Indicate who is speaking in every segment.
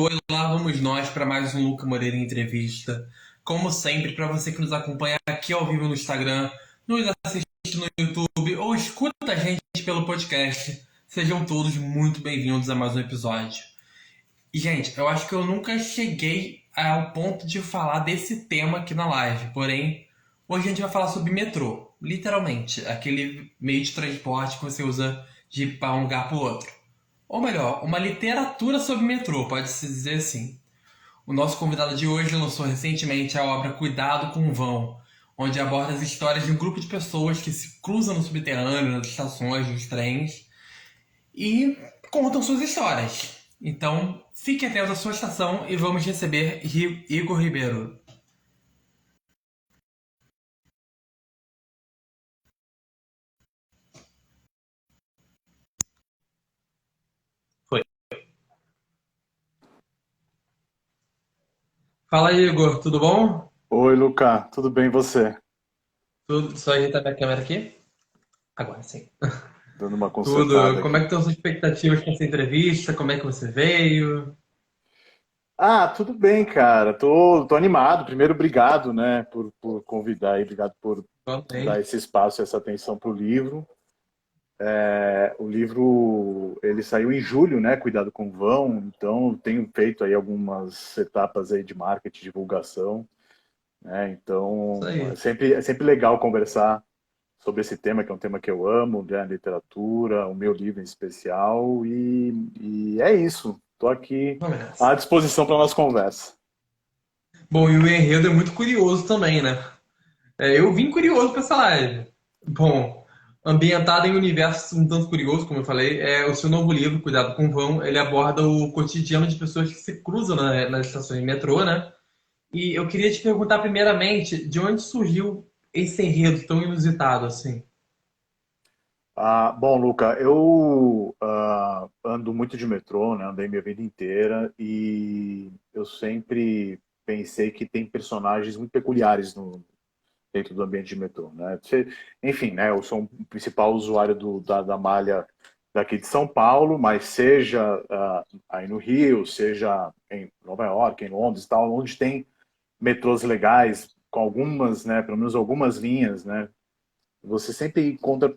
Speaker 1: Lá vamos nós para mais um Luca Moreira Entrevista. Como sempre, para você que nos acompanha aqui ao vivo no Instagram, nos assiste no YouTube ou escuta a gente pelo podcast, sejam todos muito bem-vindos a mais um episódio. E, gente, eu acho que eu nunca cheguei ao ponto de falar desse tema aqui na live, porém, hoje a gente vai falar sobre metrô, literalmente, aquele meio de transporte que você usa de ir para um lugar para o outro. Ou melhor, uma literatura sobre metrô, pode-se dizer assim. O nosso convidado de hoje lançou recentemente a obra Cuidado com o Vão, onde aborda as histórias de um grupo de pessoas que se cruzam no subterrâneo, nas estações, nos trens, e contam suas histórias. Então, fique atento à sua estação e vamos receber Igor Ribeiro. Foi. Fala, Igor, tudo bom?
Speaker 2: Oi, Luca, tudo bem e você?
Speaker 1: Tudo, só ajeitar minha câmera aqui. Agora sim.
Speaker 2: Dando uma
Speaker 1: Tudo.
Speaker 2: consertada
Speaker 1: Como é que
Speaker 2: aqui.
Speaker 1: estão suas expectativas para essa entrevista? Como é que você veio?
Speaker 2: Ah, tudo bem, cara. Tô animado. Primeiro, obrigado, né, por convidar e obrigado por
Speaker 1: Tudo
Speaker 2: dar
Speaker 1: bem.
Speaker 2: esse espaço, essa atenção para o livro. O livro, ele saiu em julho, né, Cuidado com o Vão. Então, tenho feito aí algumas etapas aí de marketing, divulgação, né?
Speaker 1: Isso
Speaker 2: Então,
Speaker 1: aí.
Speaker 2: é sempre legal conversar sobre esse tema, que é um tema que eu amo, né, a literatura, o meu livro em especial, e é isso. Estou aqui
Speaker 1: Vamos
Speaker 2: à
Speaker 1: nessa.
Speaker 2: disposição para a nossa conversa.
Speaker 1: Bom, e o enredo é muito curioso também, né? Eu vim curioso para essa live. Bom, ambientado em um universo um tanto curioso, como eu falei, é o seu novo livro, Cuidado com o Vão. Ele aborda o cotidiano de pessoas que se cruzam nas estações de metrô, né? E eu queria te perguntar primeiramente, de onde surgiu esse enredo tão inusitado assim?
Speaker 2: Bom, Luca, eu ando muito de metrô, né? Andei minha vida inteira e eu sempre pensei que tem personagens muito peculiares dentro do ambiente de metrô, né? Enfim, né? Eu sou um principal usuário da malha daqui de São Paulo, mas seja aí no Rio, seja em Nova York, em Londres, tal, onde tem metrôs legais com algumas, né? Pelo menos algumas linhas, né? Você sempre encontra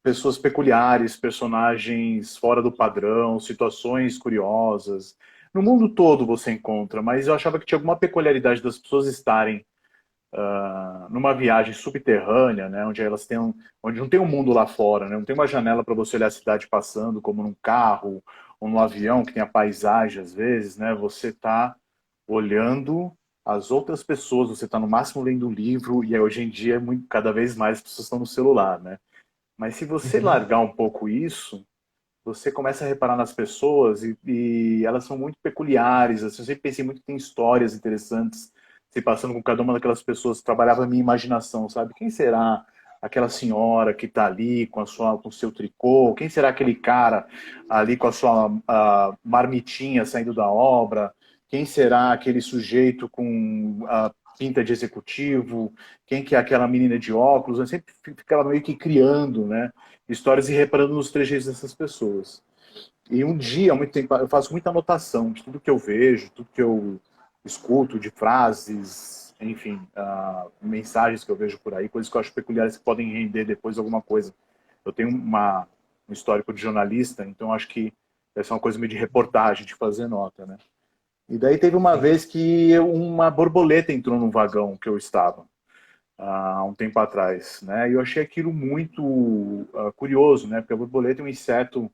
Speaker 2: pessoas peculiares, personagens fora do padrão, situações curiosas. No mundo todo você encontra, mas eu achava que tinha alguma peculiaridade das pessoas estarem numa viagem subterrânea, né, onde não tem um mundo lá fora, né, não tem uma janela para você olhar a cidade passando, como num carro ou num avião que tem a paisagem às vezes, né, você está olhando as outras pessoas, você está no máximo lendo um livro e hoje em dia cada vez mais as pessoas estão no celular, né? Mas se você
Speaker 1: Uhum.
Speaker 2: largar um pouco isso, você começa a reparar nas pessoas e elas são muito peculiares. Assim, eu sempre pensei muito que tem histórias interessantes se passando com cada uma daquelas pessoas. Trabalhava a minha imaginação, sabe? Quem será aquela senhora que está ali com o seu tricô? Quem será aquele cara ali com a sua marmitinha saindo da obra? Quem será aquele sujeito com a pinta de executivo? Quem que é aquela menina de óculos? Eu sempre ficava meio que criando, né? Histórias e reparando nos trejeitos dessas pessoas. E um dia, há muito tempo, eu faço muita anotação de tudo que eu vejo, tudo que eu escuto, de frases, enfim, mensagens que eu vejo por aí, coisas que eu acho peculiares que podem render depois alguma coisa. Eu tenho um histórico de jornalista, então acho que essa é uma coisa meio de reportagem, de fazer nota, né? E daí teve uma
Speaker 1: Sim.
Speaker 2: vez que uma borboleta entrou no vagão que eu estava há um tempo atrás, né? E eu achei aquilo muito curioso, né? Porque a borboleta é um inseto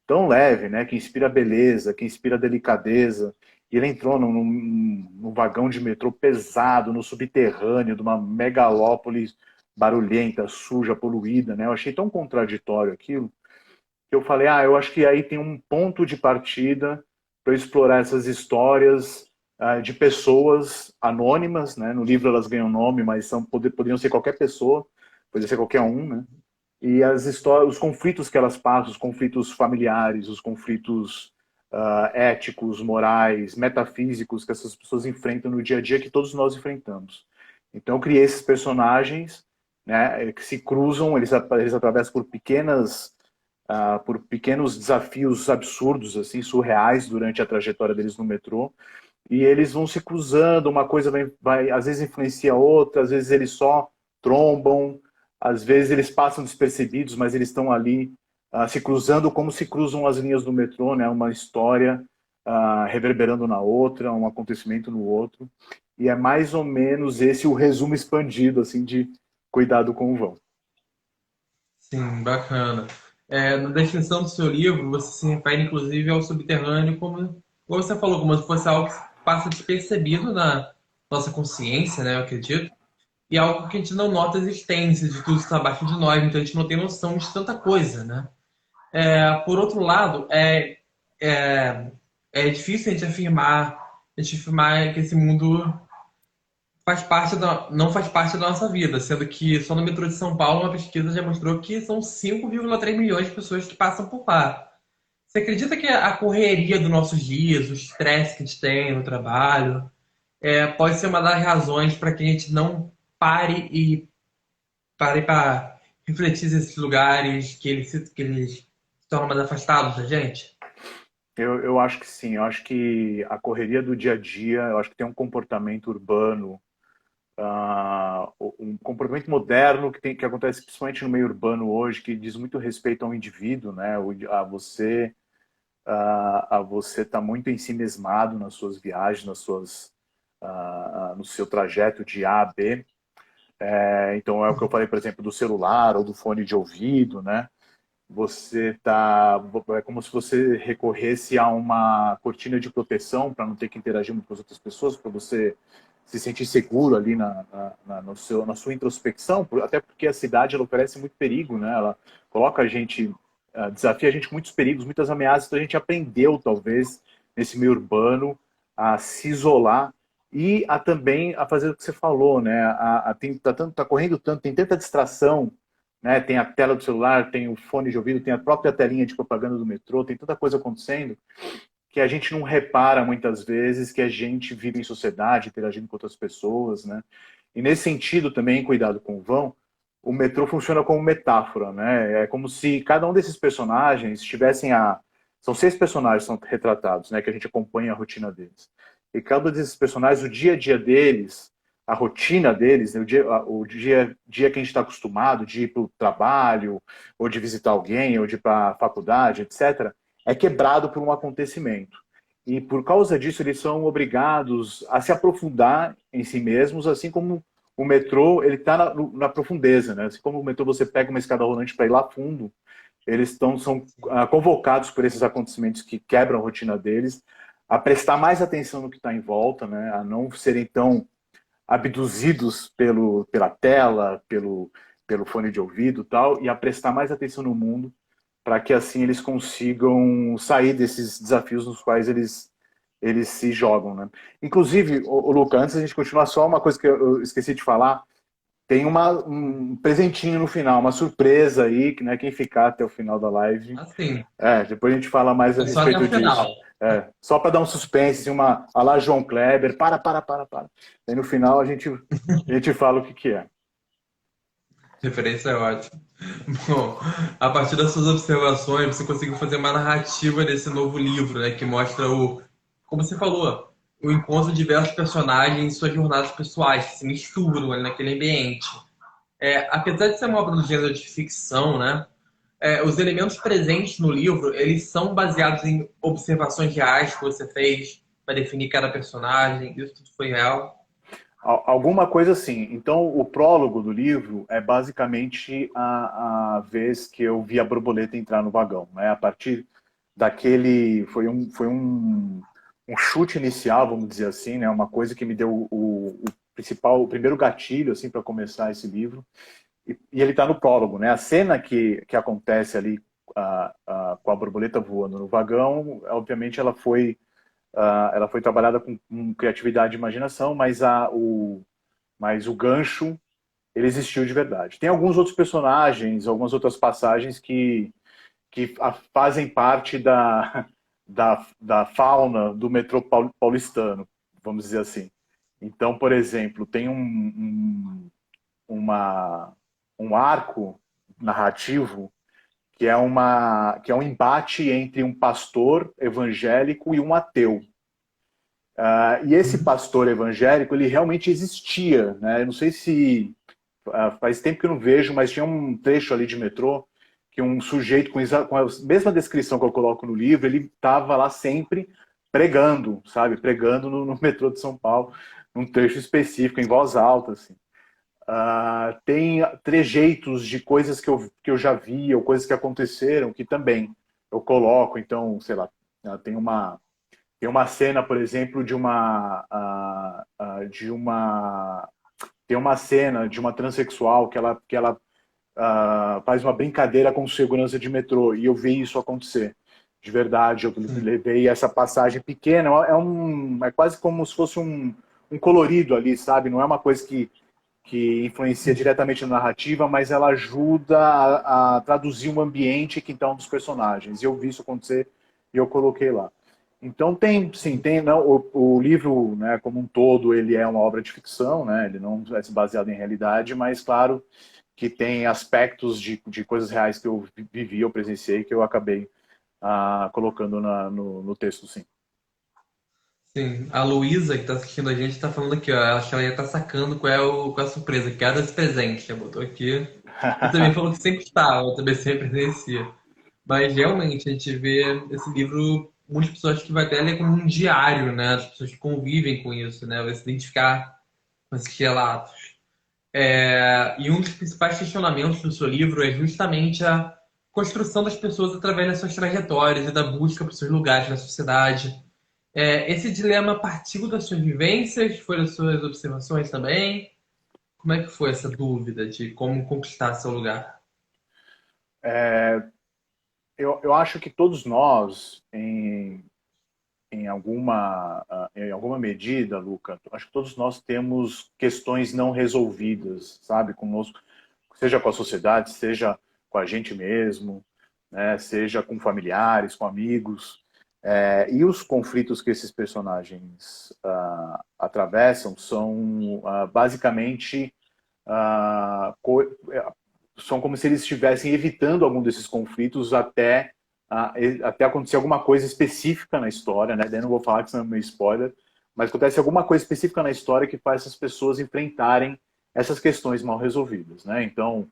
Speaker 2: tão leve, né? Que inspira beleza, que inspira delicadeza. E ele entrou num vagão de metrô pesado, no subterrâneo de uma megalópole barulhenta, suja, poluída, né? Eu achei tão contraditório aquilo que eu falei, eu acho que aí tem um ponto de partida para explorar essas histórias de pessoas anônimas, né? No livro elas ganham nome, mas poderiam ser qualquer pessoa, poderia ser qualquer um, né? E as histórias, os conflitos que elas passam, os conflitos familiares, os conflitos éticos, morais, metafísicos que essas pessoas enfrentam no dia a dia que todos nós enfrentamos. Então eu criei esses personagens, né, que se cruzam, eles atravessam por pequenas por pequenos desafios absurdos, assim, surreais durante a trajetória deles no metrô. E eles vão se cruzando, uma coisa às vezes influencia a outra, às vezes eles só trombam, às vezes eles passam despercebidos, mas eles estão ali se cruzando como se cruzam as linhas do metrô, né? Uma história reverberando na outra, um acontecimento no outro. E é mais ou menos esse o resumo expandido, assim, de Cuidado com o Vão.
Speaker 1: Sim, bacana. Na descrição do seu livro, você se refere inclusive ao subterrâneo como você falou, como se fosse algo que passa despercebido na nossa consciência, né, eu acredito, e algo que a gente não nota a existência de tudo que está abaixo de nós, então a gente não tem noção de tanta coisa, né? Por outro lado, é, é difícil a gente afirmar que esse mundo não faz parte da nossa vida, sendo que só no metrô de São Paulo uma pesquisa já mostrou que são 5,3 milhões de pessoas que passam por lá. Você acredita que a correria dos nossos dias, o estresse que a gente tem no trabalho, pode ser uma das razões para que a gente não pare para refletir nesses lugares que eles se tornam mais afastados da gente?
Speaker 2: Eu acho que sim, eu acho que a correria do dia a dia, eu acho que tem um comportamento urbano, um comportamento moderno que acontece principalmente no meio urbano hoje, que diz muito respeito ao indivíduo, né? A você estar muito ensimesmado nas suas viagens, no seu trajeto de A a B. Então é o que eu falei, por exemplo, do celular ou do fone de ouvido, né? É como se você recorresse a uma cortina de proteção para não ter que interagir muito com as outras pessoas, para você se sentir seguro ali na sua introspecção, até porque a cidade ela oferece muito perigo, né? Ela coloca a gente, desafia a gente com muitos perigos, muitas ameaças, então a gente aprendeu, talvez, nesse meio urbano, a se isolar e também a fazer o que você falou, né? Tá correndo tanto, tem tanta distração, né? Tem a tela do celular, tem o fone de ouvido, tem a própria telinha de propaganda do metrô, tem tanta coisa acontecendo que a gente não repara muitas vezes que a gente vive em sociedade, interagindo com outras pessoas, né? E nesse sentido também, cuidado com o vão, o metrô funciona como metáfora, né? É como se cada um desses personagens tivessem são 6 personagens que são retratados, né? Que a gente acompanha a rotina deles. E cada desses personagens, o dia a dia deles, a rotina deles, né? O dia que a gente está acostumado de ir para o trabalho, ou de visitar alguém, ou de ir para a faculdade, etc., é quebrado por um acontecimento. E por causa disso, eles são obrigados a se aprofundar em si mesmos, assim como o metrô ele está na profundeza, né? Assim como o metrô você pega uma escada rolante para ir lá fundo, são convocados por esses acontecimentos que quebram a rotina deles, a prestar mais atenção no que está em volta, né? A não serem tão abduzidos pela tela, pelo fone de ouvido e tal, e a prestar mais atenção no mundo para que assim eles consigam sair desses desafios nos quais eles se jogam, né? Inclusive, o Luca, antes da gente continuar, só uma coisa que eu esqueci de falar, tem um presentinho no final, uma surpresa aí, que, né, quem ficar até o final da live,
Speaker 1: Assim,
Speaker 2: depois a gente fala mais a
Speaker 1: só até o
Speaker 2: respeito disso.
Speaker 1: final.
Speaker 2: Só para dar um suspense, assim, a lá João Kleber, para. Aí no final a gente fala o que é.
Speaker 1: Referência é ótima. Bom, a partir das suas observações, você conseguiu fazer uma narrativa desse novo livro, né, que mostra como você falou, o encontro de diversos personagens em suas jornadas pessoais, que se misturam ali naquele ambiente. Apesar de ser uma obra do gênero de ficção, né, os elementos presentes no livro, eles são baseados em observações reais que você fez para definir cada personagem, isso tudo foi real.
Speaker 2: Alguma coisa assim. Então, o prólogo do livro é basicamente a vez que eu vi a borboleta entrar no vagão. Né? A partir daquele. Foi um chute inicial, vamos dizer assim, né? Uma coisa que me deu o primeiro gatilho assim, para começar esse livro. E ele está no prólogo. Né? A cena que acontece ali com a borboleta voando no vagão, obviamente ela foi trabalhada com criatividade e imaginação, mas o gancho ele existiu de verdade. Tem alguns outros personagens, algumas outras passagens que fazem parte da fauna do metrô paulistano, vamos dizer assim. Então, por exemplo, tem uma, um arco narrativo que é um embate entre um pastor evangélico e um ateu. E esse pastor evangélico, ele realmente existia, né? Eu não sei se faz tempo que eu não vejo, mas tinha um trecho ali de metrô que um sujeito com a mesma descrição que eu coloco no livro, ele estava lá sempre pregando, sabe? Pregando no metrô de São Paulo, num trecho específico, em voz alta, assim. Tem trejeitos de coisas que eu já vi, ou coisas que aconteceram, que também eu coloco. Então, sei lá, tem uma cena, por exemplo, tem uma cena de uma transexual que ela faz uma brincadeira com segurança de metrô, e eu vi isso acontecer. De verdade, eu
Speaker 1: Sim.
Speaker 2: levei essa passagem pequena, é quase como se fosse um colorido ali, sabe? Não é uma coisa que influencia diretamente na narrativa, mas ela ajuda a traduzir um ambiente que então dos personagens. E eu vi isso acontecer e eu coloquei lá. Então tem, sim, tem não, o livro, né, como um todo, ele é uma obra de ficção, né? Ele não é baseado em realidade, mas claro que tem aspectos de coisas reais que eu vivi, eu presenciei, que eu acabei colocando no texto, sim.
Speaker 1: Sim, a Luísa, que tá assistindo a gente, tá falando aqui, ó. Ela acho que ela ia tá sacando qual é a surpresa. Quero esse presente. Já botou aqui. E também falou que sempre está, ela também sempre presencia. Mas realmente, a gente vê esse livro, muitas pessoas que vai até ler como um diário, né? As pessoas que convivem com isso, né? Vai se identificar com esses relatos. E um dos principais questionamentos do seu livro é justamente a construção das pessoas através das suas trajetórias e da busca por seus lugares na sociedade. Esse dilema partiu das suas vivências, foi das suas observações também? Como é que foi essa dúvida de como conquistar seu lugar?
Speaker 2: Eu acho que todos nós, em alguma medida, Luca, acho que todos nós temos questões não resolvidas, sabe, conosco, seja com a sociedade, seja com a gente mesmo, né, seja com familiares, com amigos. E os conflitos que esses personagens atravessam são basicamente ah, co- são como se eles estivessem evitando algum desses conflitos até acontecer alguma coisa específica na história, né? Daí não vou falar que isso é meio spoiler, mas acontece alguma coisa específica na história que faz essas pessoas enfrentarem essas questões mal resolvidas, né? Então,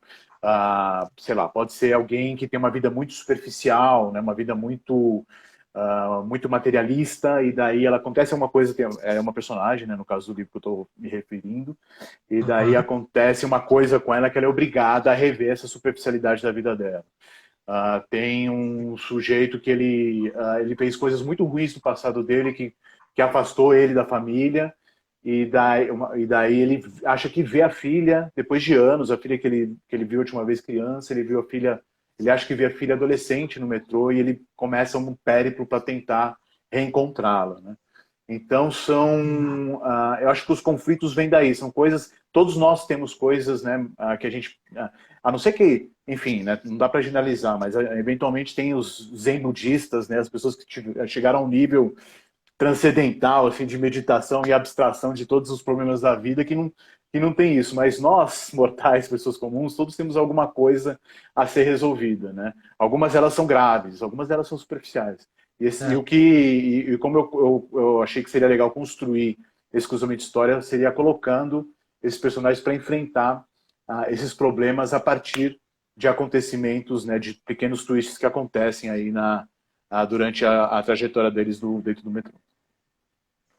Speaker 2: sei lá, pode ser alguém que tem uma vida muito superficial, né? Uma vida muito materialista, e daí ela acontece uma coisa, é uma personagem, né? No caso do livro que eu estou me referindo, e daí
Speaker 1: Aham.
Speaker 2: acontece uma coisa com ela que ela é obrigada a rever essa superficialidade da vida dela. Tem um sujeito que ele fez coisas muito ruins no passado dele que afastou ele da família, e daí ele acha que vê a filha, depois de anos, a filha que ele viu a última vez criança, ele viu a filha, ele acha que vê a filha adolescente no metrô, e ele começa um périplo para tentar reencontrá-la, né? Então eu acho que os conflitos vêm daí, são coisas, todos nós temos coisas, né, que a gente, a não ser que, enfim, né, não dá para generalizar, mas eventualmente tem os zen budistas, né, as pessoas que chegaram a um nível transcendental, assim, de meditação e abstração de todos os problemas da vida que não tem isso, mas nós, mortais, pessoas comuns, todos temos alguma coisa a ser resolvida, né? Algumas delas são graves, algumas delas são superficiais. E como eu achei que seria legal construir exclusivamente história, seria colocando esses personagens para enfrentar esses problemas a partir de acontecimentos, né, de pequenos twists que acontecem aí durante a trajetória deles dentro do metrô.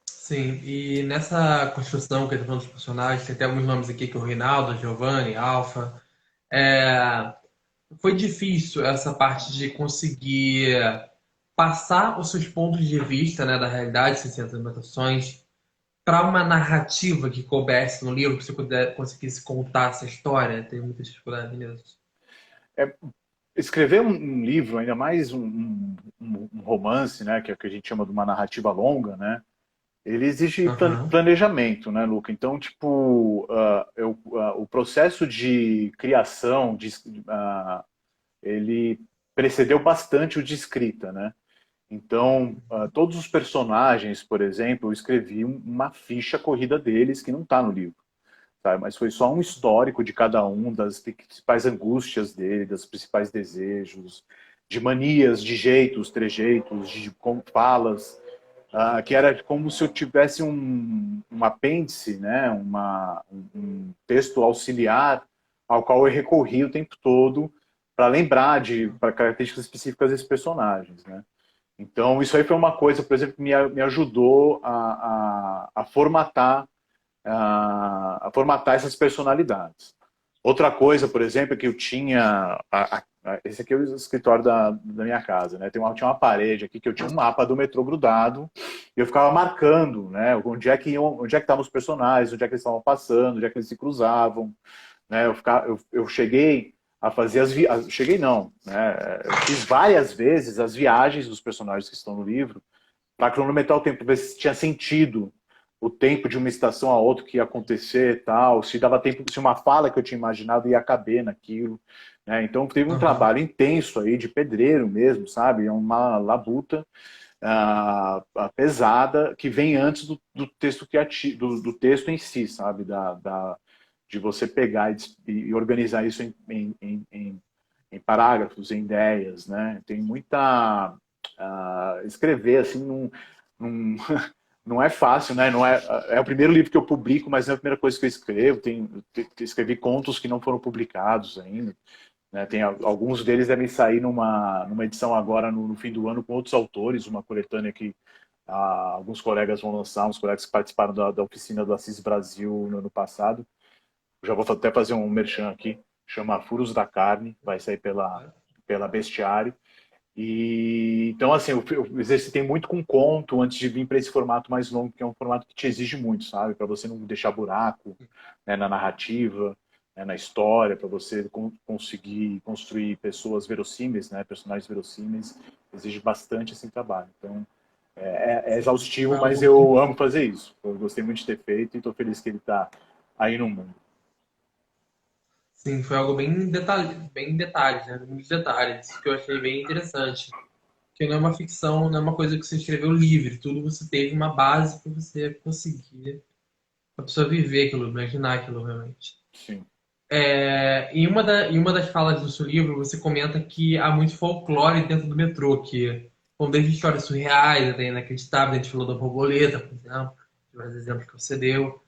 Speaker 1: Sim, e nessa construção que ele tá falando dos personagens, tem até alguns nomes aqui que é o Reinaldo, Giovanni, Alfa. É, Foi difícil essa parte de conseguir passar os seus pontos de vista, né, da realidade, sem interpretações, para uma narrativa que coubesse no livro, que você conseguisse contar essa história. Tem muita dificuldade nisso.
Speaker 2: É, escrever um livro, ainda mais um romance, né, que é o que a gente chama de uma narrativa longa, né, ele exige
Speaker 1: Aham.
Speaker 2: planejamento, né, Luca? Então, tipo, o processo de criação, ele precedeu bastante o de escrita, né? Então, todos os personagens, por exemplo, eu escrevi uma ficha corrida deles que não está no livro. sabe? Mas foi só um histórico de cada um, das principais angústias dele, dos principais desejos, de manias, de jeitos, trejeitos, de como falas, que era como se eu tivesse um apêndice, né? Um texto auxiliar ao qual eu recorri o tempo todo para lembrar de para características específicas desses personagens, né? Então, isso aí foi uma coisa, por exemplo, que me ajudou a formatar a formatar essas personalidades. Outra coisa, por exemplo, é que eu tinha. Esse aqui é o escritório da minha casa, né? Tinha uma parede aqui que eu tinha um mapa do metrô grudado e eu ficava marcando, né? Onde é que estavam os personagens, onde é que eles estavam passando, onde é que eles se cruzavam, né? Eu cheguei a fazer cheguei não, né? Eu fiz várias vezes as viagens dos personagens que estão no livro para cronometrar o tempo, ver se tinha sentido o tempo de uma estação a outra que ia acontecer e tal, se dava tempo, se uma fala que eu tinha imaginado ia caber naquilo, né? Então teve um
Speaker 1: Aham.
Speaker 2: trabalho intenso aí de pedreiro mesmo, sabe? É uma labuta pesada que vem antes do texto criativo, do texto em si, sabe? De você pegar e organizar isso em parágrafos, em ideias, né? Tem muita escrever assim num, não é fácil, né? Não é o primeiro livro que eu publico, mas não é a primeira coisa que eu escrevo. Escrevi contos que não foram publicados ainda. Né? Alguns deles devem sair numa edição agora no fim do ano com outros autores, uma coletânea que alguns colegas vão lançar, uns colegas que participaram da oficina do Assis Brasil no ano passado. Já vou até fazer um merchan aqui, chama Furos da Carne, vai sair pela Bestiário. E então, assim, eu exercitei muito com conto antes de vir para esse formato mais longo, que é um formato que te exige muito, sabe? Para você não deixar buraco, né, na narrativa, né, na história, para você conseguir construir pessoas verossímeis, né, personagens verossímeis, exige bastante esse trabalho. Então, é
Speaker 1: Sim,
Speaker 2: exaustivo,
Speaker 1: foi
Speaker 2: mas
Speaker 1: algo bem.
Speaker 2: eu amo fazer isso. Eu gostei muito de ter feito e estou feliz que ele está aí no mundo.
Speaker 1: Sim, foi algo bem em detalhes, né? Muitos detalhes, que eu achei bem interessante. Que não é uma ficção, não é uma coisa que você escreveu livre, tudo você teve uma base para você conseguir, a pessoa viver aquilo, imaginar aquilo realmente.
Speaker 2: Sim.
Speaker 1: Em uma das falas do seu livro, você comenta que há muito folclore dentro do metrô, que vão desde histórias surreais até inacreditáveis. A gente falou da borboleta, por exemplo, de vários exemplos que você deu.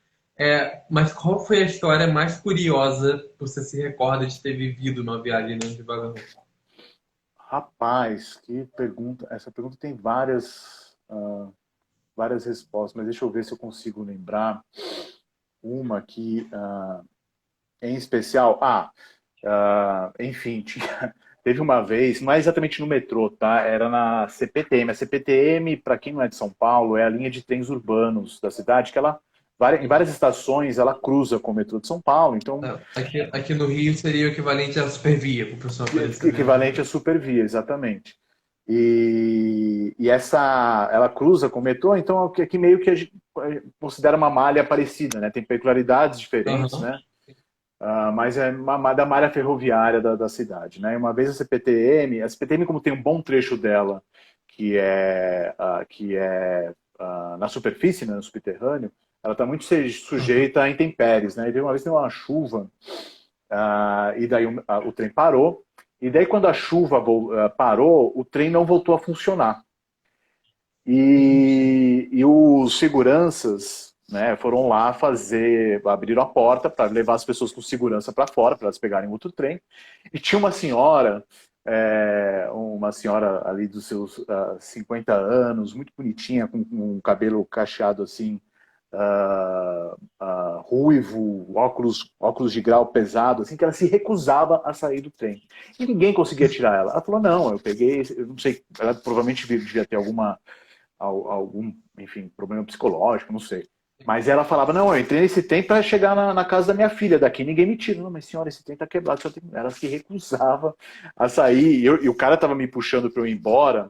Speaker 1: Mas qual foi a história mais curiosa que você se recorda de ter vivido numa viagem dentro de vagão?
Speaker 2: Rapaz, que pergunta. Essa pergunta tem várias respostas, mas deixa eu ver se eu consigo lembrar uma que, em especial. Enfim, teve uma vez, não é exatamente no metrô, tá? Era na CPTM. A CPTM, para quem não é de São Paulo, é a linha de trens urbanos da cidade, que em várias estações, ela cruza com o metrô de São Paulo. Então,
Speaker 1: Aqui no Rio seria o equivalente à Supervia, para o pessoal poder saber mais ou
Speaker 2: equivalente à
Speaker 1: menos.
Speaker 2: supervia, exatamente. Ela cruza com o metrô, então aqui meio que a gente considera uma malha parecida, né? Tem peculiaridades diferentes,
Speaker 1: Aham.
Speaker 2: né? Mas é da malha ferroviária da cidade, né? Uma vez a CPTM como tem um bom trecho dela que é na superfície, né, no subterrâneo, ela está muito
Speaker 1: Aham.
Speaker 2: sujeita a intempéries, né? E uma vez tem uma chuva e daí o trem parou. E daí, quando a chuva parou, o trem não voltou a funcionar. E os seguranças, né, foram lá abriram a porta para levar as pessoas com segurança para fora, para elas pegarem outro trem. E tinha uma senhora ali dos seus 50 anos, muito bonitinha, com um cabelo cacheado assim, ruivo, óculos de grau pesado, assim, que ela se recusava a sair do trem. E ninguém conseguia tirar ela. Ela falou, não, eu peguei, eu não sei, ela provavelmente devia ter algum, enfim, problema psicológico, não sei. Mas ela falava, não, eu entrei nesse trem para chegar na casa da minha filha, daqui ninguém me tira. Não, mas senhora, esse trem tá quebrado. Ela se recusava a sair, e o cara tava me puxando para eu ir embora,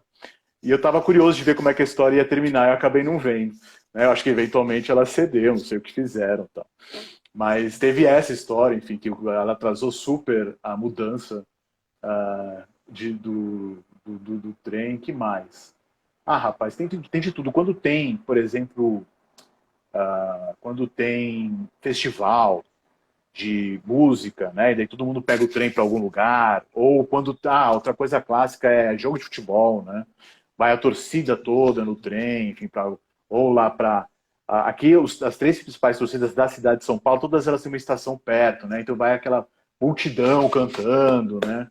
Speaker 2: e eu tava curioso de ver como é que a história ia terminar, eu acabei não vendo. Né? Eu acho que eventualmente ela cedeu, não sei o que fizeram. Tá. Mas teve essa história, enfim, que ela atrasou super a mudança do trem, que mais? Rapaz, tem de tudo. Quando tem, por exemplo, quando tem festival, de música, né? E daí todo mundo pega o trem para algum lugar. Ou quando tá, outra coisa clássica é jogo de futebol, né? Vai a torcida toda no trem, enfim, ou lá para aqui as três principais torcidas da cidade de São Paulo, todas elas têm uma estação perto, né? Então vai aquela multidão cantando, né?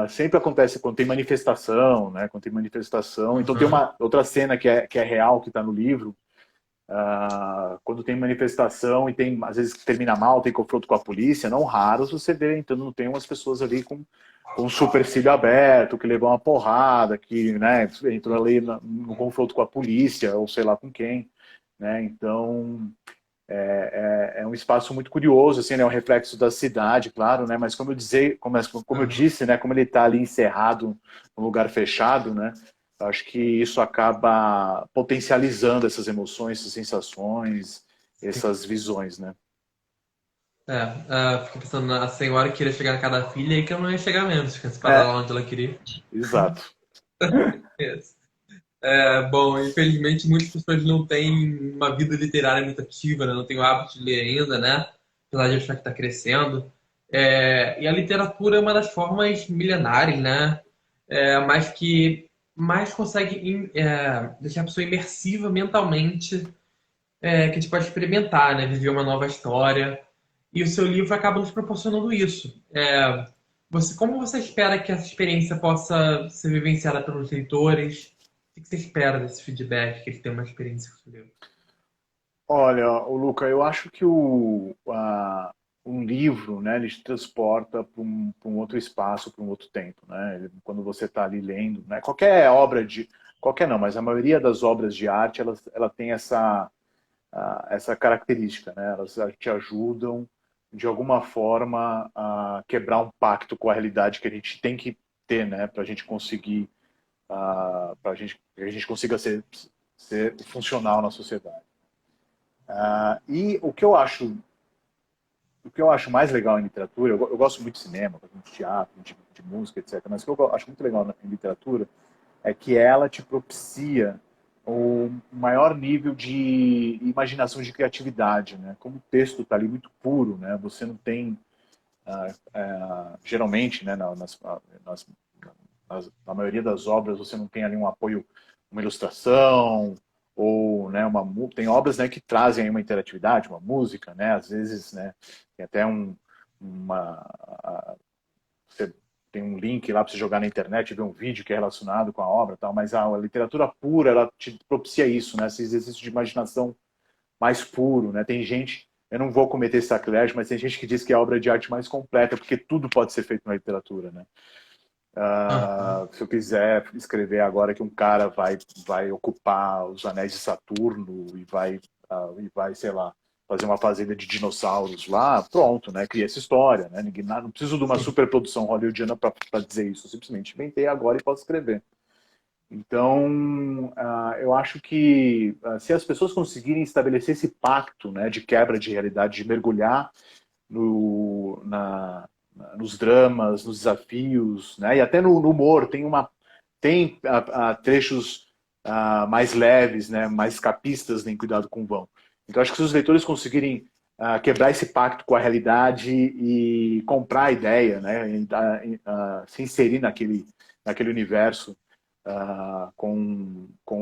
Speaker 2: Sempre acontece quando tem manifestação, né? Quando tem manifestação. Então tem
Speaker 1: Aham.
Speaker 2: uma outra cena que é real, que está no livro, quando tem manifestação e tem, às vezes termina mal, tem confronto com a polícia, não raros você vê, então não tem umas pessoas ali com um supercílio aberto, que levam uma porrada, que, né, entrou ali no confronto com a polícia, ou sei lá com quem, né, então é um espaço muito curioso, assim, né, é um reflexo da cidade, claro, né, mas como eu
Speaker 1: Aham.
Speaker 2: disse, né, como ele está ali encerrado num lugar fechado, né, acho que isso acaba potencializando essas emoções, essas sensações,
Speaker 1: Sim.
Speaker 2: essas visões, né.
Speaker 1: Fiquei pensando na senhora que queria chegar na casa da filha e que eu não ia chegar mesmo, se fosse parar
Speaker 2: É,
Speaker 1: lá onde ela queria.
Speaker 2: exato.
Speaker 1: Isso. Bom, infelizmente muitas pessoas não têm uma vida literária muito ativa, né? Não têm o hábito de ler ainda, né? Apesar de achar que está crescendo. E a literatura é uma das formas milenares, né? Mas que mais consegue deixar a pessoa imersiva mentalmente, que a gente pode experimentar, né? Viver uma nova história. E o seu livro acaba nos proporcionando isso. Como você espera que essa experiência possa ser vivenciada pelos leitores? O que você espera desse feedback, que eles tenham uma experiência com o seu livro?
Speaker 2: Olha, o Luca, eu acho que um livro, né, ele te transporta para um outro espaço, para um outro tempo, né? Quando você está ali lendo, né? Qualquer não, mas a maioria das obras de arte, ela tem essa característica, né? Elas te ajudam de alguma forma a quebrar um pacto com a realidade que a gente tem que ter, né, para a gente conseguir, para que a gente consiga ser funcional na sociedade. E o que eu acho mais legal em literatura, eu gosto muito de cinema, de teatro, de música, etc. Mas o que eu acho muito legal em literatura é que ela te propicia o maior nível de imaginação, de criatividade, né? Como o texto está ali muito puro, né? Você não tem, geralmente, né, nas, na maioria das obras, você não tem ali um apoio, uma ilustração, ou, né, tem obras, né, que trazem aí uma interatividade, uma música, né? Às vezes, né, tem até uma, você tem um link lá para você jogar na internet, ver um vídeo que é relacionado com a obra, tal. Mas a literatura pura, ela te propicia isso, né? Esse exercício de imaginação mais puro, né? Tem gente, eu não vou cometer sacrilégio, mas tem gente que diz que é a obra de arte mais completa, porque tudo pode ser feito na literatura, né?
Speaker 1: Aham.
Speaker 2: Se eu quiser escrever agora que um cara vai ocupar os anéis de Saturno e vai, sei lá, fazer uma fazenda de dinossauros lá, pronto, né? Cria essa história, né? Não preciso de uma
Speaker 1: Sim.
Speaker 2: superprodução hollywoodiana para dizer isso. Eu simplesmente inventei agora e posso escrever. Então, eu acho que se as pessoas conseguirem estabelecer esse pacto, né, de quebra de realidade, de mergulhar nos dramas, nos desafios, né? E até no humor tem trechos mais leves, né? Mais escapistas em Cuidado com o Vão. Então acho que se os leitores conseguirem quebrar esse pacto com a realidade e comprar a ideia, né? Se inserir naquele universo com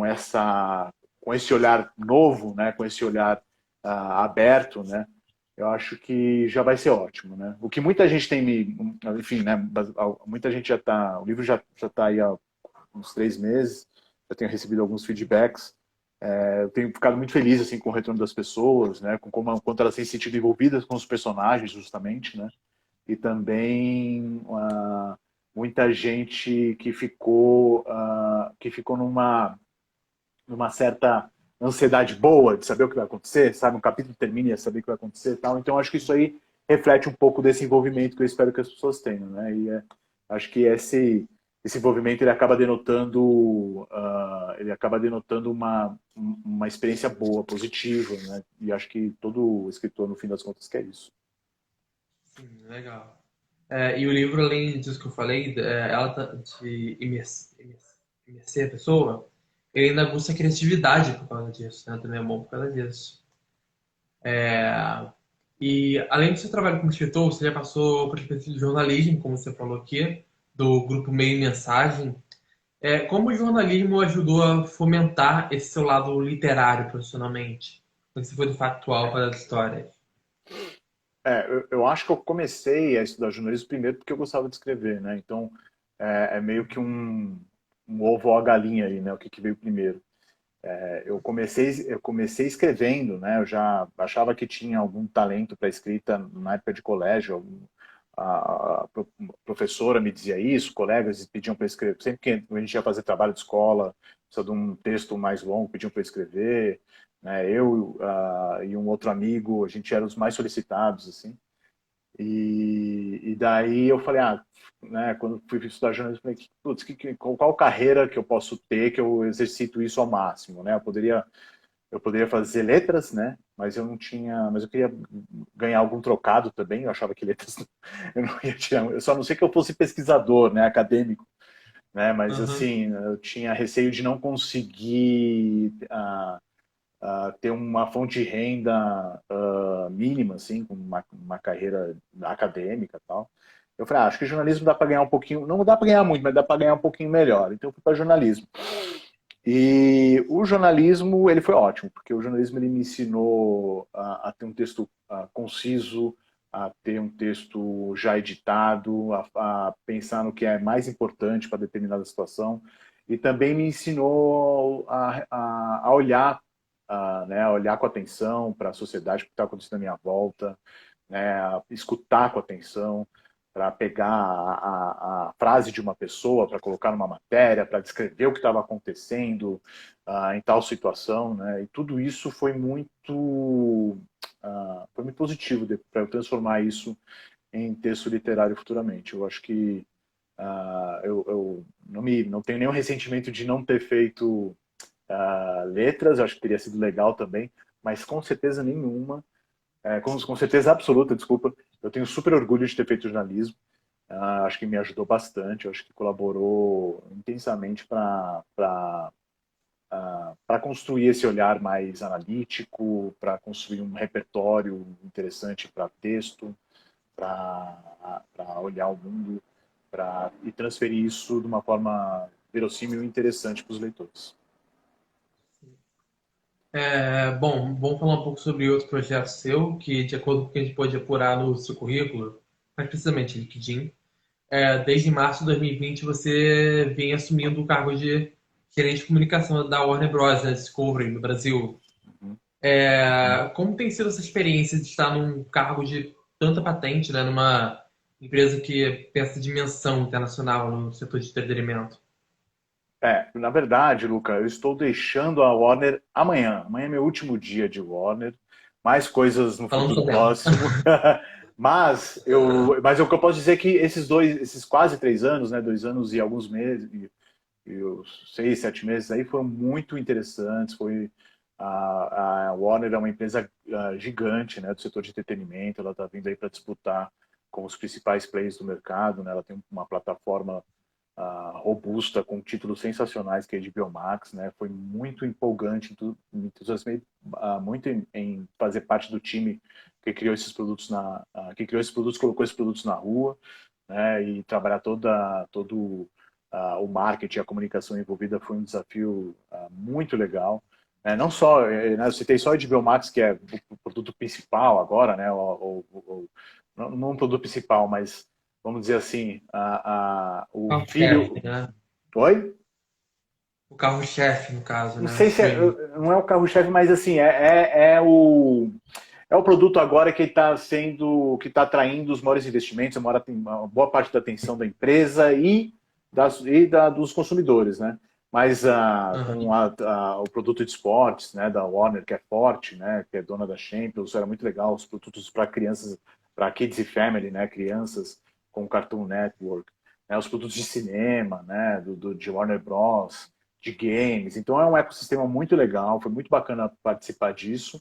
Speaker 2: esse olhar novo, né? Com esse olhar aberto, né? Eu acho que já vai ser ótimo, né? O que muita gente enfim, né? Muita gente o livro já está aí há uns 3 meses, já tenho recebido alguns feedbacks. Eu tenho ficado muito feliz assim com o retorno das pessoas, né? Com quanto elas têm se sentido envolvidas com os personagens, justamente, né? E também muita gente que ficou numa certa ansiedade boa de saber o que vai acontecer, sabe? Um capítulo termina e saber o que vai acontecer e tal. Então, acho que isso aí reflete um pouco desse envolvimento que eu espero que as pessoas tenham, né? Acho que esse envolvimento ele acaba denotando uma experiência boa, positiva, né? E acho que todo escritor, no fim das contas, quer isso.
Speaker 1: Sim, legal. E o livro, além disso que eu falei, de imerser a pessoa, ele ainda busca a criatividade por causa disso, né? Também é bom por causa disso. E além do seu trabalho como escritor, você já passou por experiência de jornalismo, como você falou aqui, do grupo Meio Mensagem. Como o jornalismo ajudou a fomentar esse seu lado literário profissionalmente? Como você foi do factual para as histórias?
Speaker 2: Eu acho que eu comecei a estudar jornalismo primeiro porque eu gostava de escrever, né? Então, é meio que um ovo ou a galinha aí, né? O que, que veio primeiro. Eu comecei escrevendo, né? Eu já achava que tinha algum talento para escrita na época de colégio. A professora me dizia isso, colegas pediam para escrever. Sempre que a gente ia fazer trabalho de escola, precisa de um texto mais longo, pediam para escrever. Né? Eu e um outro amigo, a gente era os mais solicitados, assim. E daí eu falei, né, quando fui estudar jornalismo, eu falei, putz, qual carreira que eu posso ter que eu exercito isso ao máximo, né? Eu poderia fazer letras, né? Mas eu não tinha, mas eu queria ganhar algum trocado também. Eu achava que letras eu não ia tirar, eu só não sei que eu fosse pesquisador, né, acadêmico, né? Mas
Speaker 1: Aham.
Speaker 2: assim, eu tinha receio de não conseguir ter uma fonte de renda mínima, assim, com uma carreira acadêmica e tal. Eu falei, acho que jornalismo dá para ganhar um pouquinho, não dá para ganhar muito, mas dá para ganhar um pouquinho melhor. Então eu fui para jornalismo. E o jornalismo, ele foi ótimo, porque o jornalismo ele me ensinou a ter um texto conciso, a ter um texto já editado, a pensar no que é mais importante para determinada situação. E também me ensinou a olhar, né, a olhar com atenção para a sociedade, o que está acontecendo à minha volta, né, a escutar com atenção, para pegar a frase de uma pessoa, para colocar numa matéria, para descrever o que estava acontecendo em tal situação, né? E tudo isso foi muito positivo para eu transformar isso em texto literário futuramente. Eu acho que eu não tenho nenhum ressentimento de não ter feito letras, eu acho que teria sido legal também, mas com certeza nenhuma, com certeza absoluta, desculpa, eu tenho super orgulho de ter feito jornalismo. Acho que me ajudou bastante, acho que colaborou intensamente para construir esse olhar mais analítico, para construir um repertório interessante para texto, para olhar o mundo, e transferir isso de uma forma verossímil e interessante para os leitores.
Speaker 1: Bom, vamos falar um pouco sobre outro projeto seu, que, de acordo com o que a gente pode apurar no seu currículo, mais precisamente LinkedIn, desde março de 2020 você vem assumindo o cargo de gerente de comunicação da Warner Bros. Né, Discovery no Brasil.
Speaker 2: Uhum.
Speaker 1: Como tem sido essa experiência de estar num cargo de tanta patente, né, numa empresa que tem essa dimensão internacional no setor de entretenimento?
Speaker 2: Na verdade, Luca, eu estou deixando a Warner amanhã. Amanhã é meu último dia de Warner. Mais coisas no
Speaker 1: Falando
Speaker 2: futuro
Speaker 1: sobre ela.
Speaker 2: próximo. Mas o que eu posso dizer é que esses quase 3 anos, né, 2 anos e alguns meses, e os 6, 7 meses aí foram muito interessantes. A Warner é uma empresa gigante, né, do setor de entretenimento. Ela está vindo aí para disputar com os principais players do mercado, né? Ela tem uma plataforma robusta, com títulos sensacionais que é de Biomax, né? Foi muito empolgante, me entusiasmei muito em fazer parte do time que criou esses produtos colocou esses produtos na rua, né? E trabalhar todo o marketing, a comunicação envolvida foi um desafio muito legal. Não só, né, eu citei só a de Biomax, que é o produto principal agora, né? Não um produto principal, mas vamos dizer assim, o
Speaker 1: Carro-chefe,
Speaker 2: filho.
Speaker 1: né?
Speaker 2: Oi?
Speaker 1: O carro-chefe, no caso,
Speaker 2: Não
Speaker 1: né? O
Speaker 2: sei se
Speaker 1: filho.
Speaker 2: não é o carro-chefe, mas assim, é o produto agora que está atraindo os maiores investimentos, uma boa parte da atenção da empresa dos consumidores, né? Mas com
Speaker 1: Aham.
Speaker 2: o produto de esportes, né, da Warner, que é forte, né, que é dona da Champions, era muito legal, os produtos para crianças, para kids e family, né, crianças com Cartoon Network, né, os produtos de cinema, né, de Warner Bros, de games. Então é um ecossistema muito legal, foi muito bacana participar disso.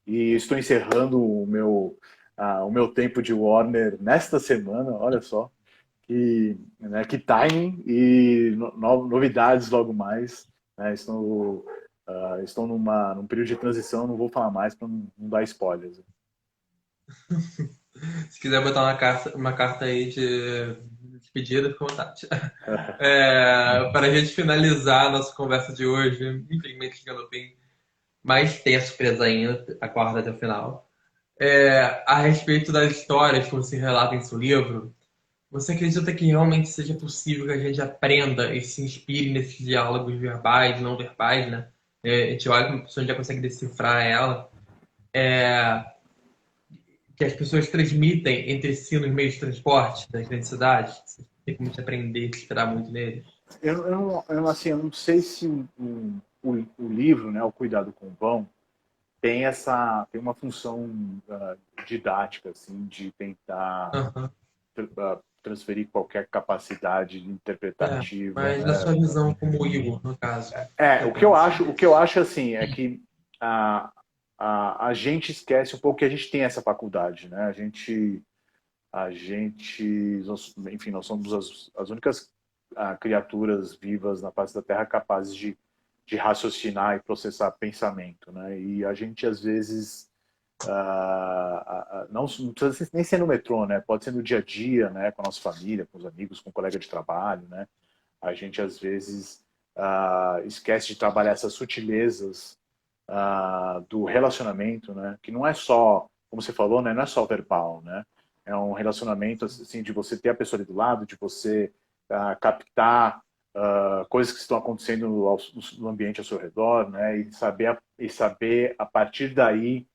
Speaker 2: E estou encerrando o meu tempo de Warner nesta semana, olha só. Que timing e novidades logo mais. Né? Estou num período de transição, não vou falar mais para não dar spoilers.
Speaker 1: Se quiser botar uma carta aí de despedida, fica à vontade. Para a gente finalizar a nossa conversa de hoje, infelizmente chegando ao fim, mas tem a surpresa ainda, aguarda até o final. A respeito das histórias que você relata em seu livro, você acredita que realmente seja possível que a gente aprenda e se inspire nesses diálogos verbais, não verbais, né? A gente olha como a pessoa já consegue decifrar ela, que as pessoas transmitem entre si nos meios de transporte das grandes cidades? Tem como te aprender, se esperar muito neles?
Speaker 2: Assim, eu não sei se o livro, né, O Cuidado com o Vão, tem uma função didática, assim, de tentar
Speaker 1: Aham.
Speaker 2: transferir qualquer capacidade interpretativa,
Speaker 1: Mas na
Speaker 2: né?
Speaker 1: sua visão como Igor, no caso, o que você pensa?
Speaker 2: O que eu acho assim é que a, a gente esquece um pouco que a gente tem essa faculdade, né? Enfim, nós somos as únicas criaturas vivas na face da Terra capazes de raciocinar e processar pensamento, né? E a gente às vezes não precisa nem ser no metrô, né? Pode ser no dia a dia, né? Com a nossa família, com os amigos, com o colega de trabalho, né? A gente às vezes esquece de trabalhar essas sutilezas do relacionamento, né? Que não é só, como você falou, né? Não é só verbal, né? É um relacionamento assim de você ter a pessoa ali do lado, de você captar coisas que estão acontecendo no ambiente ao seu redor, né? E saber a partir daí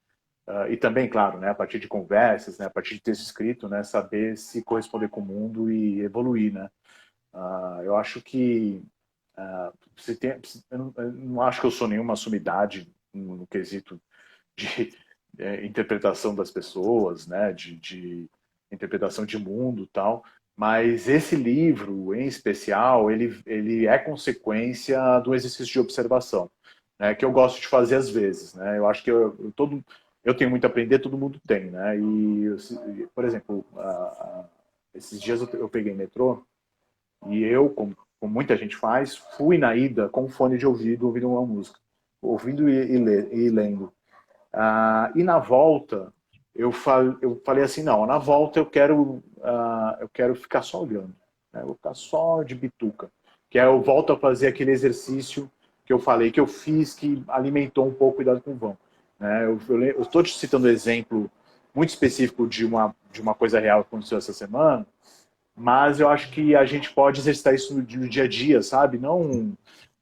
Speaker 2: e também, claro, né? A partir de conversas, né? A partir de texto escrito, né? Saber se corresponder com o mundo e evoluir, né? Eu acho que eu não acho que eu sou nenhuma sumidade no quesito de interpretação das pessoas, né, de interpretação de mundo e tal, mas esse livro, em especial, ele é consequência do exercício de observação, né, que eu gosto de fazer às vezes, né, eu acho que eu tenho muito a aprender, todo mundo tem, né, por exemplo, esses dias eu peguei metrô e eu, como muita gente faz, fui na ida com fone de ouvido, ouvindo uma música, ouvindo e lendo. E na volta, eu falei assim, não, na volta eu quero ficar só olhando, né? Eu vou ficar só de bituca. Que aí eu volto a fazer aquele exercício que eu falei, que eu fiz, que alimentou um pouco o cuidado com o vão. Né? Eu estou te citando um exemplo muito específico de uma coisa real que aconteceu essa semana, mas eu acho que a gente pode exercitar isso no dia a dia, sabe? Não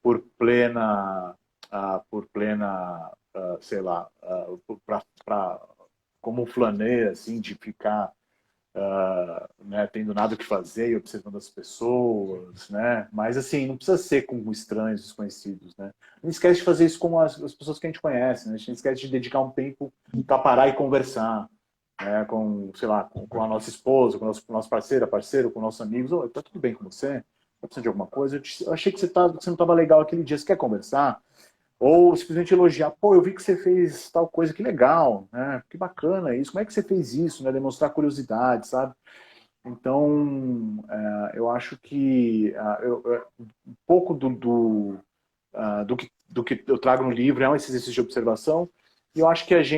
Speaker 2: por plena, sei lá, como um flanê, assim, de ficar né, tendo nada o que fazer e observando as pessoas, né? Mas, assim, não precisa ser com estranhos, desconhecidos, né? Não esquece de fazer isso com as pessoas que a gente conhece, né? A gente esquece de dedicar um tempo para parar e conversar, né, com, sei lá, com a nossa esposa, com o nosso parceiro, com nossos amigos. Oh, tá tudo bem com você? Tá precisando de alguma coisa? Eu achei que que você não estava legal aquele dia. Você quer conversar? Ou simplesmente elogiar. Pô, eu vi que você fez tal coisa, que legal, né? Que bacana isso. Como é que você fez isso? Né? Demonstrar curiosidade, sabe? Então, eu acho que um pouco do que eu trago no livro é um exercício de observação. E eu acho que acho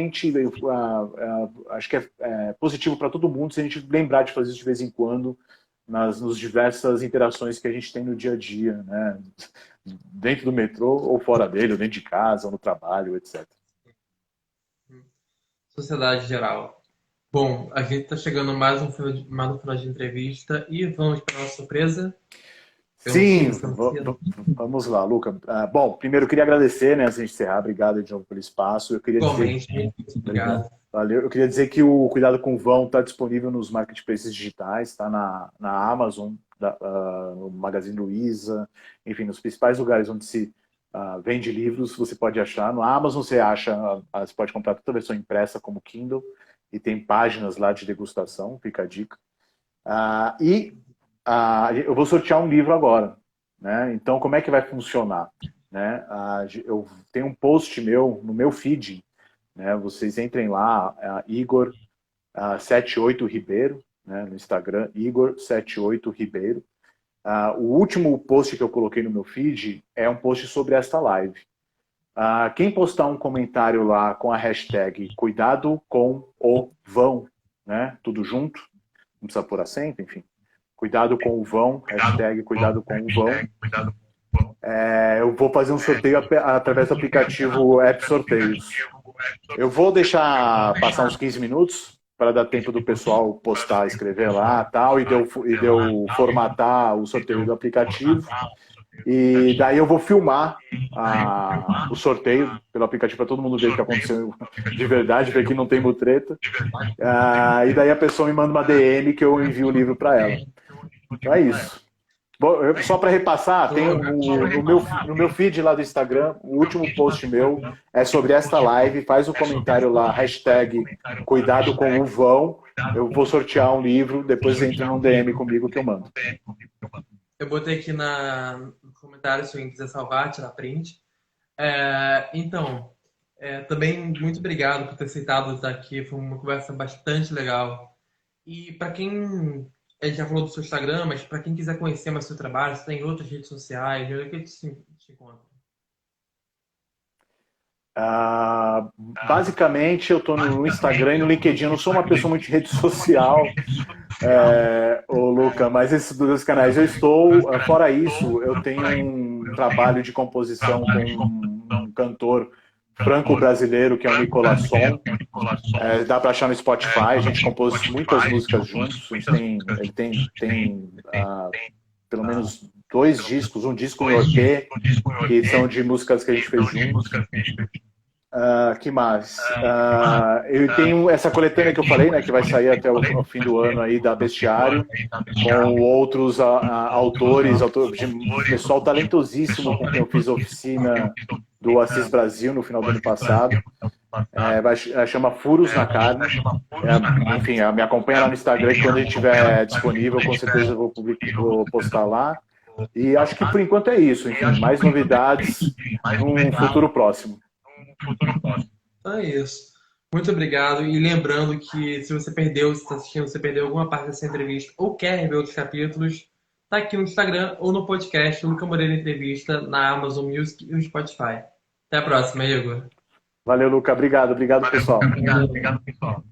Speaker 2: que é positivo para todo mundo se a gente lembrar de fazer isso de vez em quando nos diversas interações que a gente tem no dia a dia, né? Dentro do metrô ou fora dele, ou dentro de casa, ou no trabalho, etc.
Speaker 1: Sociedade geral. Bom, a gente está chegando mais um final de entrevista e vamos para a nossa surpresa. Perguntinha
Speaker 2: Sim,
Speaker 1: financeira.
Speaker 2: vamos lá, Luca. Bom, primeiro eu queria agradecer, né, antes de a gente encerrar, obrigado de novo pelo espaço. Eu queria dizer,
Speaker 1: Igualmente, muito obrigado.
Speaker 2: valeu, eu queria dizer que o Cuidado com o Vão está disponível nos marketplaces digitais, está na Amazon, no Magazine Luiza, enfim, nos principais lugares onde se vende livros, você pode achar. No Amazon você pode comprar toda a versão impressa como Kindle, e tem páginas lá de degustação, fica a dica. E eu vou sortear um livro agora, né? Então, como é que vai funcionar? Né? Eu tenho um post meu no meu feed, né? Vocês entrem lá, Igor 78 Ribeiro, né? No Instagram, Igor 78 Ribeiro. O último post que eu coloquei no meu feed é um post sobre esta live. Quem postar um comentário lá com a hashtag cuidado com o vão, né? Tudo junto, não precisa pôr acento, enfim. Cuidado com o vão, hashtag cuidado com o vão. Eu vou fazer um sorteio através do aplicativo App Sorteios. Eu vou deixar passar uns 15 minutos para dar tempo do pessoal postar, escrever lá tal, e de eu formatar o sorteio do aplicativo. E daí eu vou filmar o sorteio pelo aplicativo para todo mundo ver o que aconteceu de verdade, ver que não tem mutreta. E daí a pessoa me manda uma DM que eu envio o livro para ela. Então é isso. Bom, só para repassar, tem no meu feed lá do Instagram, o último post meu é sobre esta live. Faz um comentário lá, hashtag cuidado com o vão. Eu vou sortear um livro, depois entra num DM comigo que eu mando.
Speaker 1: Eu botei aqui no comentário, se alguém quiser salvar, tirar print. Então, também muito obrigado por ter aceitado estar aqui. Foi uma conversa bastante legal. E para quem... A gente já falou do seu Instagram, mas para quem quiser conhecer mais o seu trabalho, você tem outras redes sociais, onde é que te encontra?
Speaker 2: Basicamente, eu estou no Instagram e no LinkedIn. Eu não sou uma pessoa muito de rede social, Luca, mas esses dois canais eu estou. Fora isso, eu tenho um trabalho de composição com um cantor franco-brasileiro, que é o Nicolas Son. Dá para achar no Spotify, a gente compôs muitas músicas juntos. Ele tem pelo menos 2 discos, um disco no EP, que são de músicas que a gente fez juntos. Que mais? Eu tenho essa coletânea que eu falei, né, que vai sair até o fim do ano aí, da Bestiário, com outros autores, pessoal talentosíssimo com quem eu fiz oficina do Assis Brasil no final do ano passado. Chama Furos na Carne. Enfim, me acompanha lá no Instagram, que quando ele estiver disponível, com certeza eu vou postar lá. E acho que por enquanto é isso. Enfim, mais novidades num futuro próximo.
Speaker 1: Então é isso. Muito obrigado. E lembrando que se você está assistindo, você perdeu alguma parte dessa entrevista ou quer ver outros capítulos, tá aqui no Instagram ou no podcast Luca Moreira Entrevista, na Amazon Music e no Spotify. Até a próxima, Igor.
Speaker 2: Valeu, Luca. Obrigado, pessoal.
Speaker 1: Obrigado, pessoal.